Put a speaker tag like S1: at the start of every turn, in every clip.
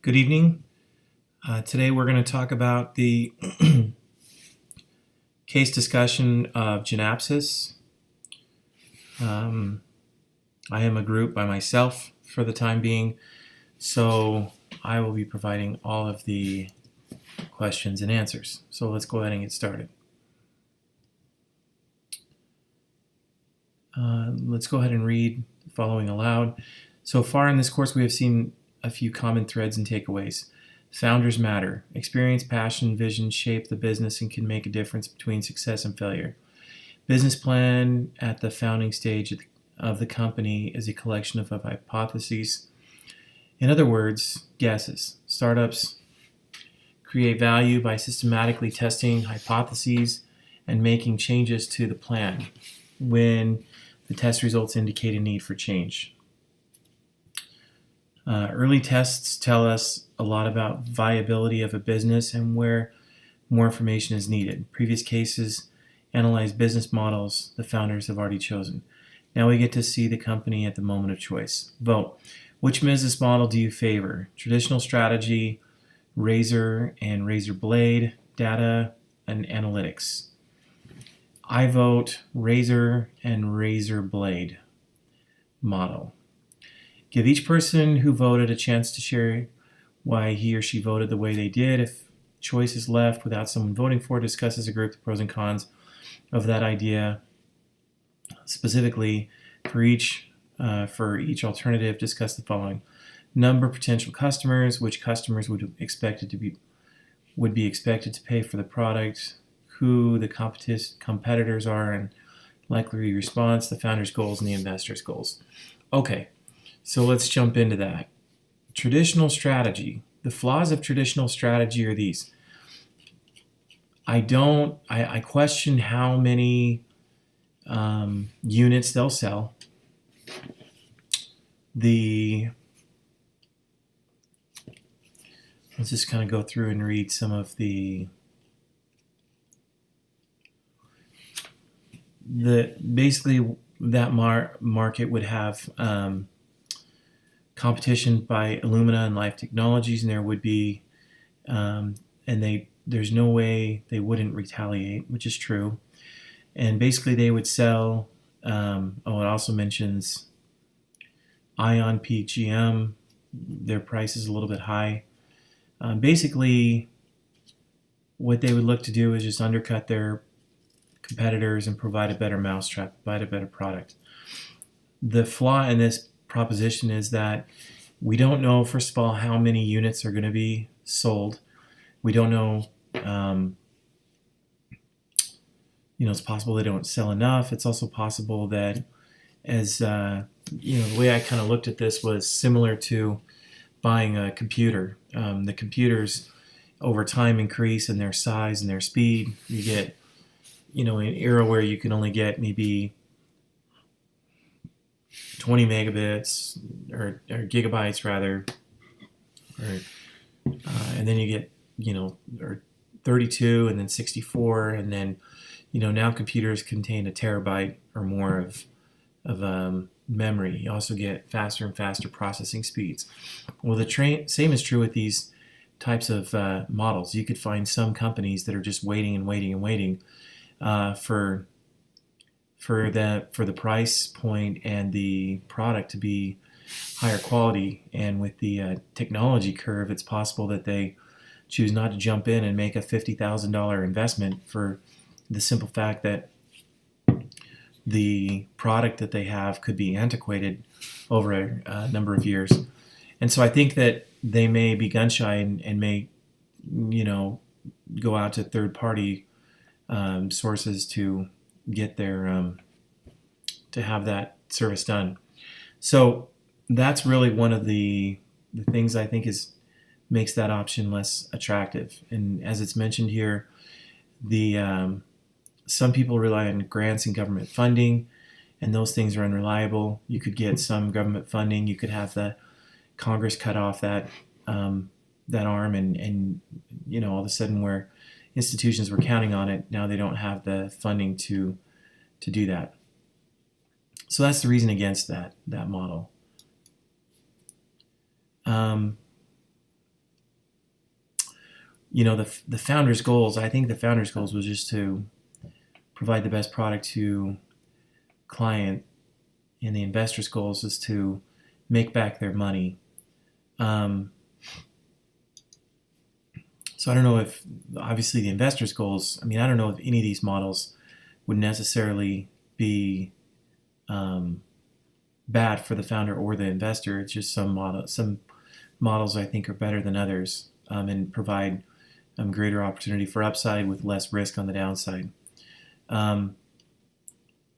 S1: Good evening. Today we're going to talk about the case discussion of Genapsys. I am a group by myself for the time being, so I will be providing all of the questions and answers. So let's go ahead and get started. Let's go ahead and read the following aloud. So far in this course, we have seen a few common threads and takeaways. Founders matter. Experience, passion, vision shape the business and can make a difference between success and failure. Business plan at the founding stage of the company is a collection of hypotheses. In other words, guesses. Startups create value by systematically testing hypotheses and making changes to the plan when the test results indicate a need for change. Early tests tell us a lot about viability of a business and where more information is needed. Previous cases analyze business models the founders have already chosen. Now we get to see the company at the moment of choice. Vote. Which business model do you favor? Traditional strategy, razor and razor blade, data, and analytics. I vote razor and razor blade model. Give each person who voted a chance to share why he or she voted the way they did. If choice is left without someone voting for, discuss as a group the pros and cons of that idea. Specifically, for each alternative, discuss the following: number of potential customers, which customers would be expected to pay for the product, who the competitors are, and likely response, the founder's goals, and the investor's goals. Okay. So let's jump into that. Traditional strategy. The flaws of traditional strategy are these. I question how many units they'll sell. Let's just kind of go through and read some of basically that market would have competition by Illumina and Life Technologies, and there would be, there's no way they wouldn't retaliate, which is true. And basically, they would sell. It also mentions Ion PGM. Their price is a little bit high. Basically, what they would look to do is just undercut their competitors and provide a better mousetrap, provide a better product. The flaw in this proposition is that we don't know, first of all, how many units are going to be sold. We don't know, it's possible they don't sell enough. It's also possible that, the way I kind of looked at this was similar to buying a computer. The computers over time increase in their size and their speed. You get, an era where you can only get maybe 20 megabits or gigabytes rather, and then you get or 32 and then 64, and then now computers contain a terabyte or more of memory. You also get faster and faster processing speeds. Well, the same is true with these types of models. You could find some companies that are just waiting and waiting and waiting for the price point and the product to be higher quality. And with the technology curve, it's possible that they choose not to jump in and make a $50,000 investment for the simple fact that the product that they have could be antiquated over a number of years. And so I think that they may be gun shy and may, go out to third-party sources to get their to have that service done. So that's really one of the things I think makes that option less attractive. And as it's mentioned here, some people rely on grants and government funding, and those things are unreliable. You could get some government funding, you could have the Congress cut off that arm, and all of a sudden where institutions were counting on it, now they don't have the funding to do that. So that's the reason against that model. the founder's goals. I think the founder's goals was just to provide the best product to client, and the investor's goals is to make back their money. Um, so I don't know if, obviously, the investor's goals. I mean, I don't know if any of these models would necessarily be bad for the founder or the investor. It's just some models I think are better than others, and provide greater opportunity for upside with less risk on the downside.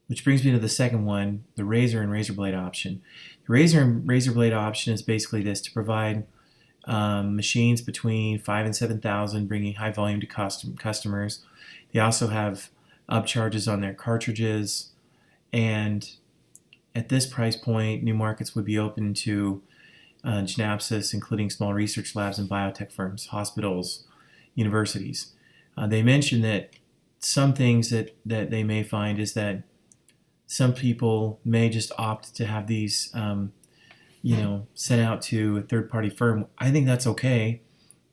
S1: Which brings me to the second one, the razor and razor blade option. The razor and razor blade option is basically this: to provide machines between 5 and 7,000, bringing high volume to customers. They also have upcharges on their cartridges, and at this price point, new markets would be open to Genapsys, including small research labs and biotech firms, hospitals, universities. They mentioned that some things that they may find is that some people may just opt to have these sent out to a third-party firm. I think that's okay,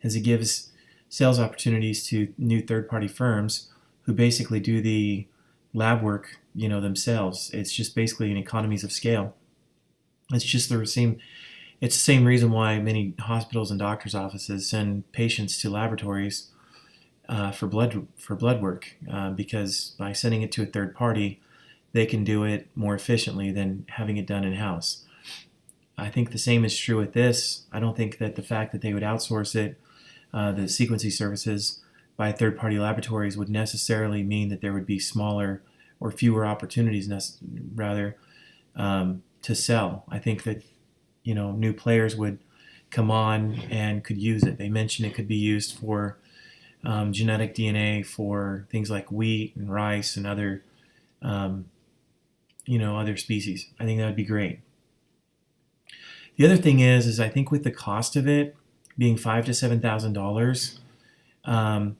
S1: as it gives sales opportunities to new third-party firms who basically do the lab work, themselves. It's just basically an economies of scale. It's the same reason why many hospitals and doctors' offices send patients to laboratories for blood work, because by sending it to a third party, they can do it more efficiently than having it done in-house. I think the same is true with this. I don't think that the fact that they would outsource it, the sequencing services, by third-party laboratories would necessarily mean that there would be smaller or fewer opportunities, to sell. I think that new players would come on and could use it. They mentioned it could be used for genetic DNA for things like wheat and rice and other other species. I think that would be great. The other thing is I think with the cost of it being $5,000 to $7,000,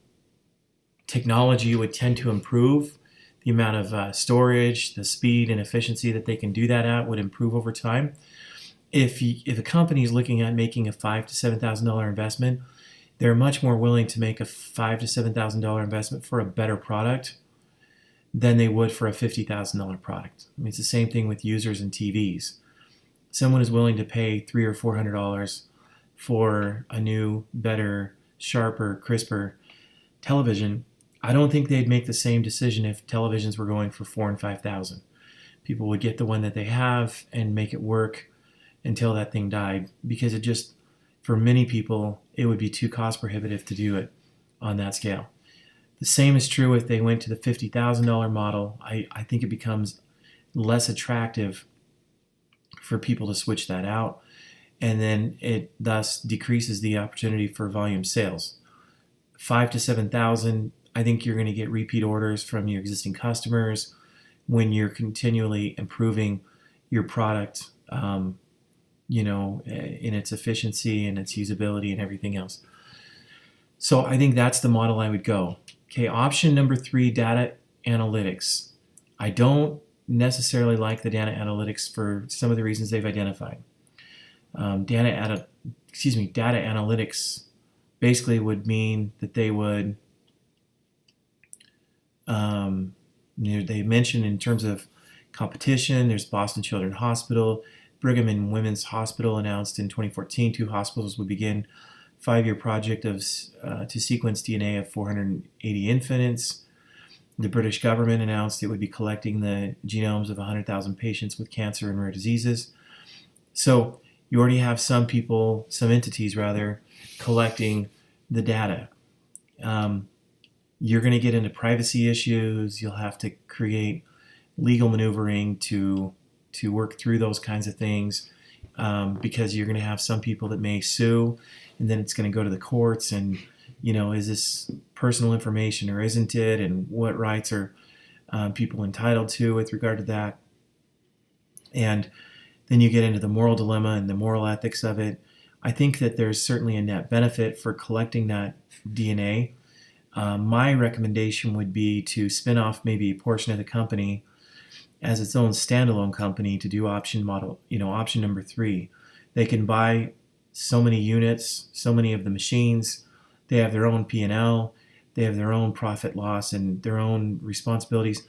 S1: technology would tend to improve. The amount of storage, the speed and efficiency that they can do that at would improve over time. If a company is looking at making a $5,000 to $7,000 investment, they're much more willing to make a $5,000 to $7,000 investment for a better product than they would for a $50,000 product. I mean, it's the same thing with users and TVs. Someone is willing to pay $300 or $400 for a new, better, sharper, crisper television. I don't think they'd make the same decision if televisions were going for $4,000 and $5,000. People would get the one that they have and make it work until that thing died, because it just, for many people, it would be too cost prohibitive to do it on that scale. The same is true if they went to the $50,000 model. I think it becomes less attractive for people to switch that out, and then it thus decreases the opportunity for volume sales. 5,000 to 7,000, I think you're going to get repeat orders from your existing customers when you're continually improving your product, in its efficiency and its usability and everything else. So I think that's the model I would go. Okay, option number 3, data analytics. I don't necessarily like the data analytics for some of the reasons they've identified. Data analytics basically would mean that they would, they mentioned in terms of competition, there's Boston Children's Hospital, Brigham and Women's Hospital announced in 2014 2 hospitals would begin 5-year project to sequence DNA of 480 infants. The British government announced it would be collecting the genomes of 100,000 patients with cancer and rare diseases. So you already have some entities collecting the data. You're going to get into privacy issues. You'll have to create legal maneuvering to work through those kinds of things, because you're going to have some people that may sue, and then it's going to go to the courts, and is this personal information or isn't it, and what rights are people entitled to with regard to that. And then you get into the moral dilemma and the moral ethics of it. I think that there's certainly a net benefit for collecting that DNA. My recommendation would be to spin off maybe a portion of the company as its own standalone company to do option number 3. They can buy so many units, so many of the machines They have their own P&L, they have their own profit loss and their own responsibilities.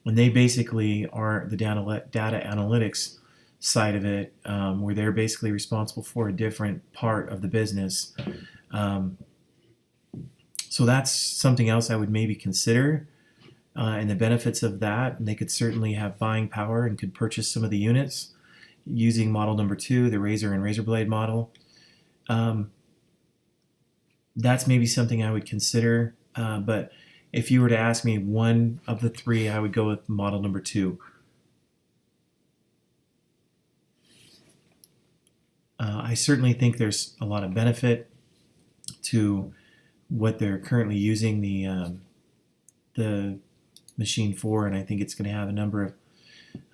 S1: And they basically are the data analytics side of it, where they're basically responsible for a different part of the business. So that's something else I would maybe consider, and the benefits of that. And they could certainly have buying power and could purchase some of the units using model number 2, the razor and razor blade model. That's maybe something I would consider. But if you were to ask me one of the 3, I would go with model number 2. I certainly think there't a lot of benefit to what they're currently using the machine for, and I think it's going to have a number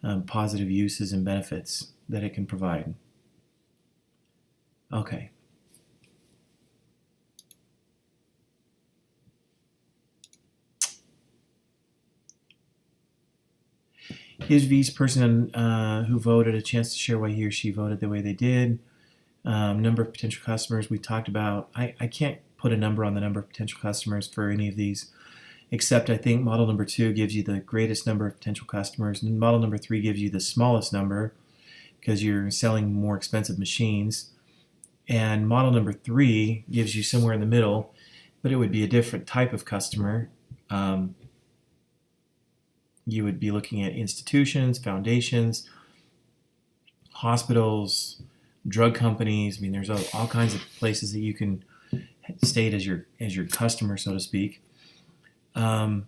S1: of positive uses and benefits that it can provide. Okay. Gives each person who voted a chance to share why he or she voted the way they did. Number of potential customers we talked about. I can't put a number on the number of potential customers for any of these, except I think model number 2 gives you the greatest number of potential customers, and model number 3 gives you the smallest number because you're selling more expensive machines. And model number 3 gives you somewhere in the middle, but it would be a different type of customer. You would be looking at institutions, foundations, hospitals, drug companies. I mean, there's all kinds of places that you can state as your customer, so to speak. The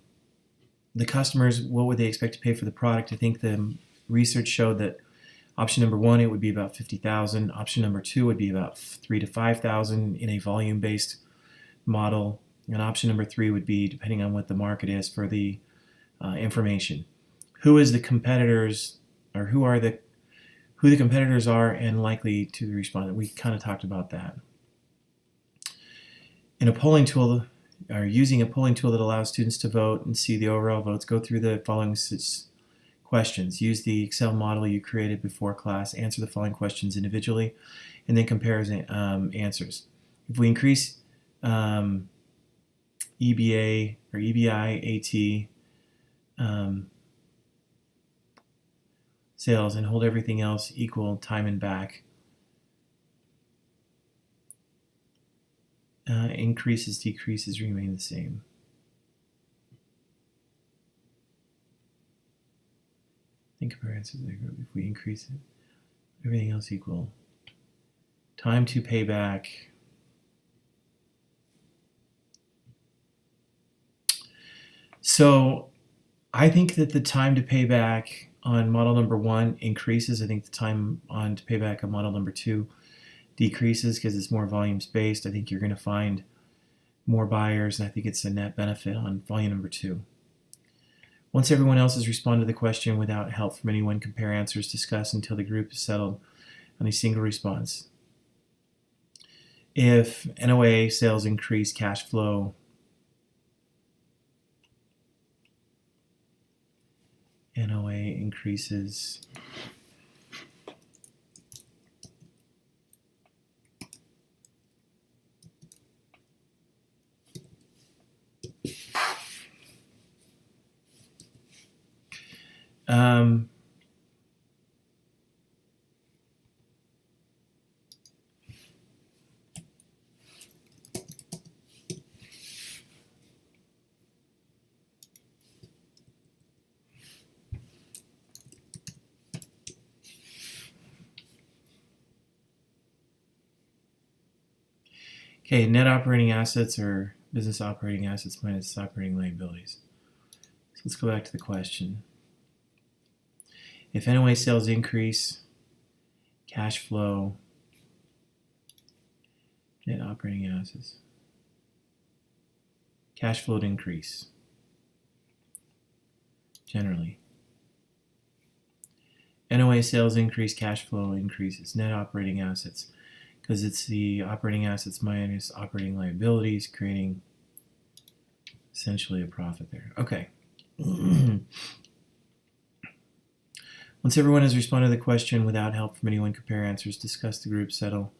S1: customers, what would they expect to pay for the product? I think the research showed that option number 1, it would be about $50,000. Option number 2 would be about $3,000 to $5,000 in a volume-based model, and option number 3 would be, depending on what the market is, for the information. Who is the competitors, or who the competitors are, and likely to respond. We kind of talked about that. In a polling tool, or using a polling tool that allows students to vote and see the overall votes, go through the following questions. Use the Excel model you created before class. Answer the following questions individually, and then compare answers. If we increase EBA or EBI, AT sales and hold everything else equal time and back, increases, decreases remain the same. Think compare answers to the group. If we increase it, everything else equal. Time to pay back. So I think that the time to pay back on model number 1 increases. I think the time to pay back on model number 2 decreases because it's more volumes based. I think you're going to find more buyers, and I think it's a net benefit on volume number 2. Once everyone else has responded to the question without help from anyone, compare answers, discuss until the group is settled on a single response. If NOA sales increase, cash flow NOA increases. Okay, net operating assets or business operating assets minus operating liabilities. So let's go back to the question. If NOA sales increase, cash flow, net operating assets, cash flow would increase generally. NOA sales increase, cash flow increases, net operating assets, because it's the operating assets minus operating liabilities, creating essentially a profit there. Okay. Once everyone has responded to the question without help from anyone, compare answers, discuss the group, settle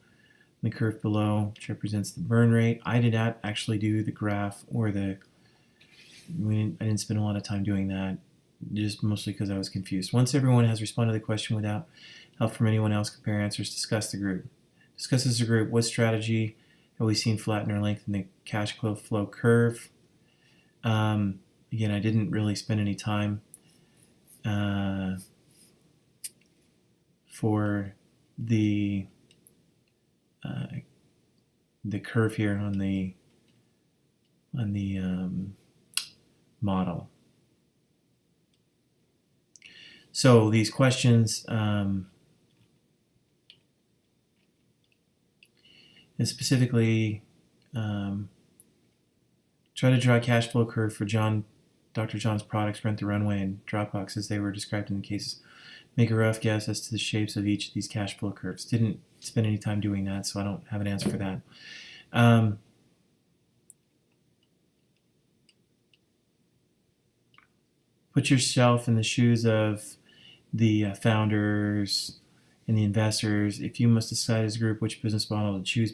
S1: The curve below, which represents the burn rate. I did not actually do the graph or I didn't spend a lot of time doing that, just mostly because I was confused. Once everyone has responded to the question without help from anyone else, compare answers, discuss the group. Discuss as a group, what strategy have we seen flatten or lengthen the cash flow curve? Again, I didn't really spend any time for the curve here on the model. So these questions, and specifically, try to draw a cash flow curve for Dr. John's products, Rent the Runway, and Dropbox as they were described in the cases. Make a rough guess as to the shapes of each of these cash flow curves. Didn't spend any time doing that, so I don't have an answer for that. Put yourself in the shoes of the founders and the investors. If you must decide as a group which business model to choose